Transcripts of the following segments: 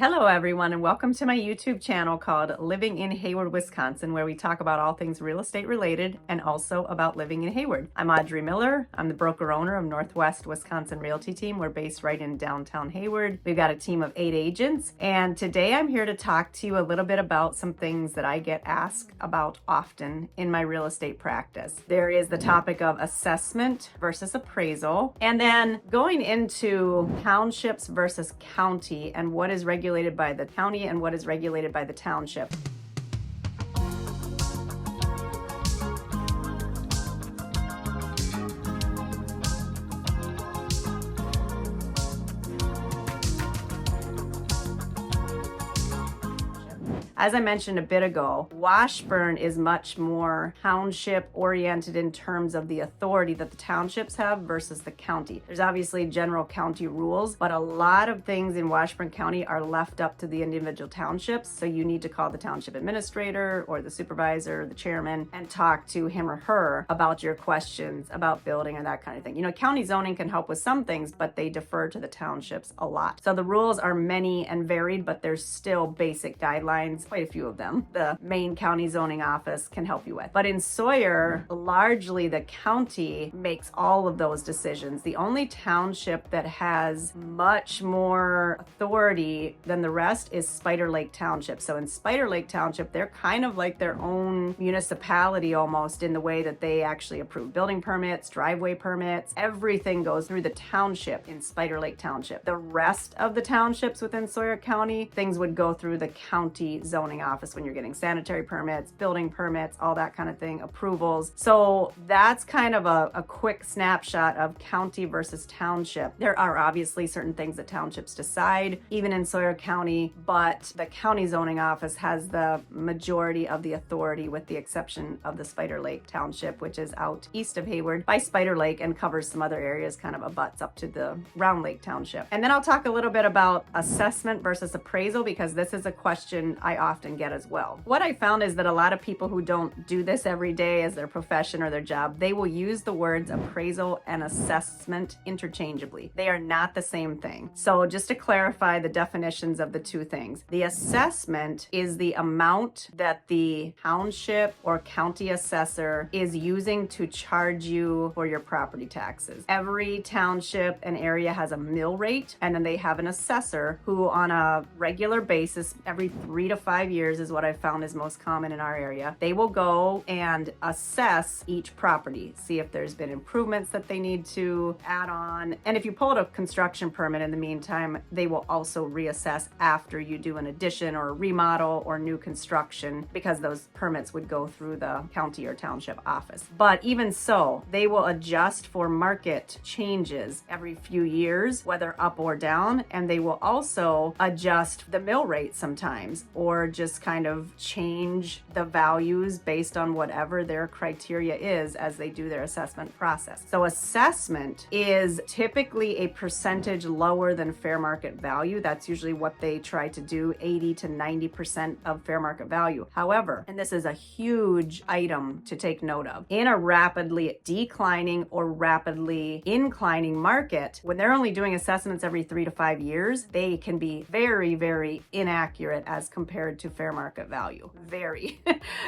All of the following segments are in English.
Hello everyone, and welcome to my YouTube channel called Living in Hayward, Wisconsin, where we talk about all things real estate related and also about living in Hayward. I'm Audrey Miller. I'm the broker owner of Northwest Wisconsin Realty Team. We're based right in downtown Hayward. We've got a team of 8 agents, and today I'm here to talk to you a little bit about some things that I get asked about often in my real estate practice. There is the topic of assessment versus appraisal, and then going into townships versus county and what is regulated by the county and what is regulated by the township. As I mentioned a bit ago, Washburn is much more township oriented in terms of the authority that the townships have versus the county. There's obviously general county rules, but a lot of things in Washburn County are left up to the individual townships. So you need to call the township administrator or the supervisor, the chairman, and talk to him or her about your questions about building or that kind of thing. You know, county zoning can help with some things, but they defer to the townships a lot. So the rules are many and varied, but there's still basic guidelines, quite a few of them, the main county zoning office can help you with. But in Sawyer, largely the county makes all of those decisions. The only township that has much more authority than the rest is Spider Lake Township. So in Spider Lake Township, they're kind of like their own municipality almost in the way that they actually approve building permits, driveway permits. Everything goes through the township in Spider Lake Township. The rest of the townships within Sawyer County, things would go through the county zoning office when you're getting sanitary permits, building permits, all that kind of thing, approvals. So that's kind of a quick snapshot of county versus township. There are obviously certain things that townships decide, even in Sawyer County, but the county zoning office has the majority of the authority with the exception of the Spider Lake Township, which is out east of Hayward by Spider Lake and covers some other areas, kind of abuts up to the Round Lake Township. And then I'll talk a little bit about assessment versus appraisal because this is a question I often get as well. What I found is that a lot of people who don't do this every day as their profession or their job, they will use the words appraisal and assessment interchangeably. They are not the same thing. So just to clarify the definitions of the two things, the assessment is the amount that the township or county assessor is using to charge you for your property taxes. Every township and area has a mill rate, and then they have an assessor who on a regular basis, every 3 to 5 years is what I found is most common in our area. They will go and assess each property, see if there's been improvements that they need to add on. And if you pull out a construction permit in the meantime, they will also reassess after you do an addition or a remodel or new construction because those permits would go through the county or township office. But even so, they will adjust for market changes every few years, whether up or down, and they will also adjust the mill rate sometimes or just kind of change the values based on whatever their criteria is as they do their assessment process. So assessment is typically a percentage lower than fair market value. That's usually what they try to do, 80 to 90% of fair market value. However, and this is a huge item to take note of, in a rapidly declining or rapidly inclining market, when they're only doing assessments every 3 to 5 years, they can be very, very inaccurate as compared to fair market value. Very.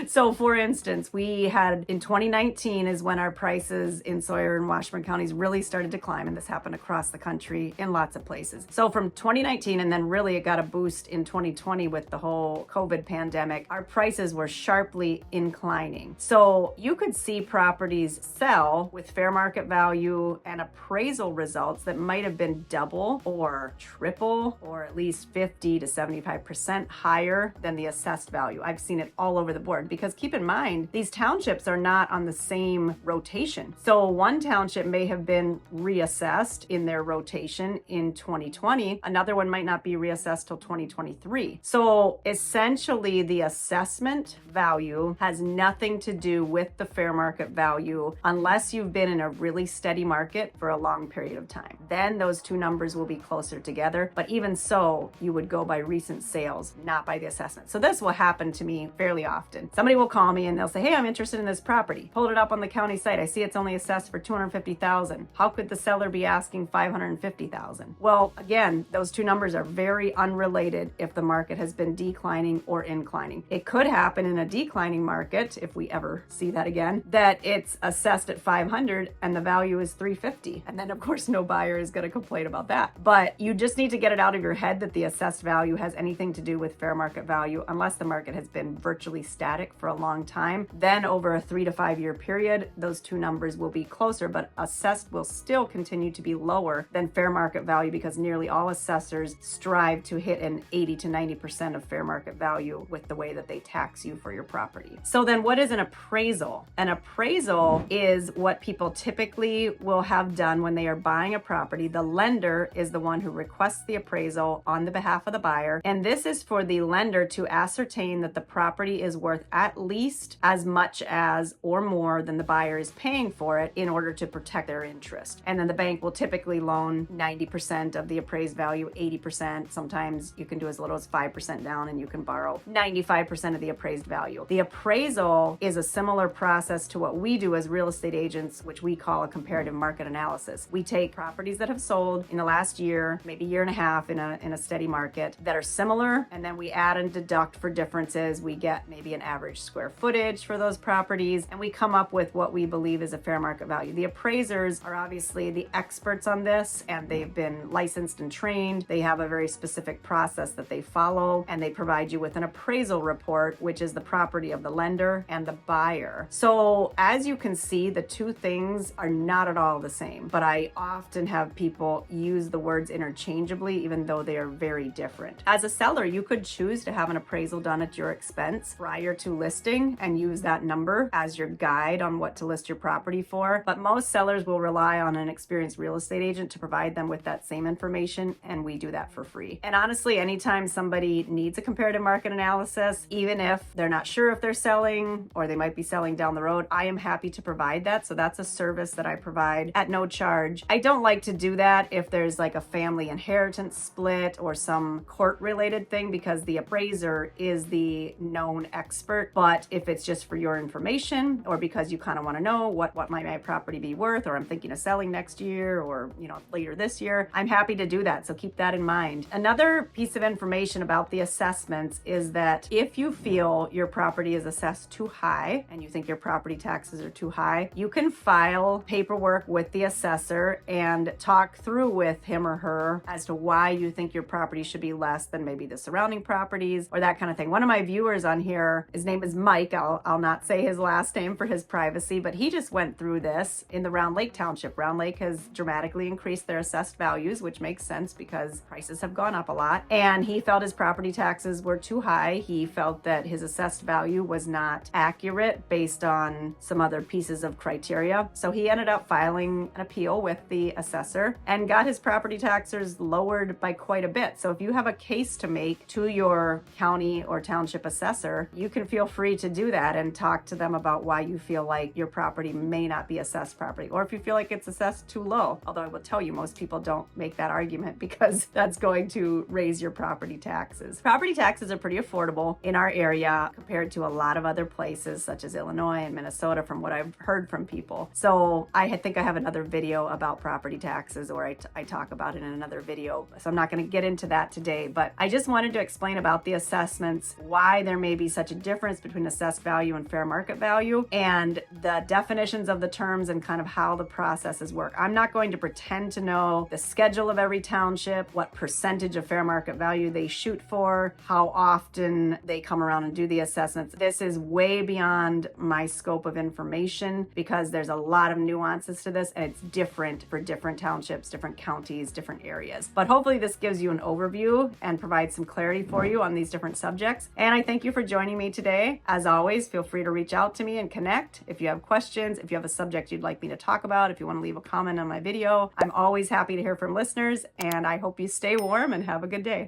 So for instance, we had in 2019 is when our prices in Sawyer and Washburn counties really started to climb, and this happened across the country in lots of places. So from 2019, and then really it got a boost in 2020 with the whole COVID pandemic, our prices were sharply inclining. So you could see properties sell with fair market value and appraisal results that might have been double or triple or at least 50 to 75% higher than the assessed value. I've seen it all over the board because keep in mind, these townships are not on the same rotation. So one township may have been reassessed in their rotation in 2020. Another one might not be reassessed till 2023. So essentially the assessment value has nothing to do with the fair market value unless you've been in a really steady market for a long period of time. Then those two numbers will be closer together. But even so, you would go by recent sales, not by the assessment assessment. So this will happen to me fairly often. Somebody will call me and they'll say, hey, I'm interested in this property. Pulled it up on the county site. I see it's only assessed for $250,000. How could the seller be asking $550,000? Well, again, those two numbers are very unrelated if the market has been declining or inclining. It could happen in a declining market, if we ever see that again, that it's assessed at $500 and the value is $350. And then of course no buyer is going to complain about that. But you just need to get it out of your head that the assessed value has anything to do with fair market value unless the market has been virtually static for a long time. Then over a 3 to 5 year period, those two numbers will be closer, but assessed will still continue to be lower than fair market value because nearly all assessors strive to hit an 80 to 90% of fair market value with the way that they tax you for your property. So then what is an appraisal? An appraisal is what people typically will have done when they are buying a property. The lender is the one who requests the appraisal on the behalf of the buyer. And this is for the lender to ascertain that the property is worth at least as much as or more than the buyer is paying for it in order to protect their interest. And then the bank will typically loan 90% of the appraised value, 80%. Sometimes you can do as little as 5% down and you can borrow 95% of the appraised value. The appraisal is a similar process to what we do as real estate agents, which we call a comparative market analysis. We take properties that have sold in the last year, maybe year and a half in a steady market that are similar, and then we add and deduct for differences. We get maybe an average square footage for those properties, and we come up with what we believe is a fair market value. The appraisers are obviously the experts on this, and they've been licensed and trained. They have a very specific process that they follow, and they provide you with an appraisal report, which is the property of the lender and the buyer. So as you can see, the two things are not at all the same, but I often have people use the words interchangeably, even though they are very different. As a seller, you could choose to have an appraisal done at your expense prior to listing and use that number as your guide on what to list your property for. But most sellers will rely on an experienced real estate agent to provide them with that same information, and we do that for free. And honestly, anytime somebody needs a comparative market analysis, even if they're not sure if they're selling or they might be selling down the road, I am happy to provide that. So that's a service that I provide at no charge. I don't like to do that if there's like a family inheritance split or some court related thing, because the appraiser is the known expert. But if it's just for your information or because you kind of want to know what might my property be worth, or I'm thinking of selling next year or later this year, I'm happy to do that. So keep that in mind. Another piece of information about the assessments is that if you feel your property is assessed too high and you think your property taxes are too high, you can file paperwork with the assessor and talk through with him or her as to why you think your property should be less than maybe the surrounding properties or that kind of thing. One of my viewers on here, his name is Mike. I'll not say his last name for his privacy, but he just went through this in the Round Lake Township. Round Lake has dramatically increased their assessed values, which makes sense because prices have gone up a lot. And he felt his property taxes were too high. He felt that his assessed value was not accurate based on some other pieces of criteria. So he ended up filing an appeal with the assessor and got his property taxes lowered by quite a bit. So if you have a case to make to your county or township assessor, you can feel free to do that and talk to them about why you feel like your property may not be assessed properly, or if you feel like it's assessed too low. Although I will tell you, most people don't make that argument because that's going to raise your property taxes. Property taxes are pretty affordable in our area compared to a lot of other places such as Illinois and Minnesota, from what I've heard from people. So I think I have another video about property taxes, or I talk about it in another video. So I'm not going to get into that today, but I just wanted to explain about the assessments, why there may be such a difference between assessed value and fair market value, and the definitions of the terms and kind of how the processes work. I'm not going to pretend to know the schedule of every township, what percentage of fair market value they shoot for, how often they come around and do the assessments. This is way beyond my scope of information because there's a lot of nuances to this, and it's different for different townships, different counties, different areas. But hopefully this gives you an overview and provides some clarity for you on these different subjects. And I thank you for joining me today. As always, feel free to reach out to me and connect. If you have questions, if you have a subject you'd like me to talk about, if you want to leave a comment on my video, I'm always happy to hear from listeners, and I hope you stay warm and have a good day.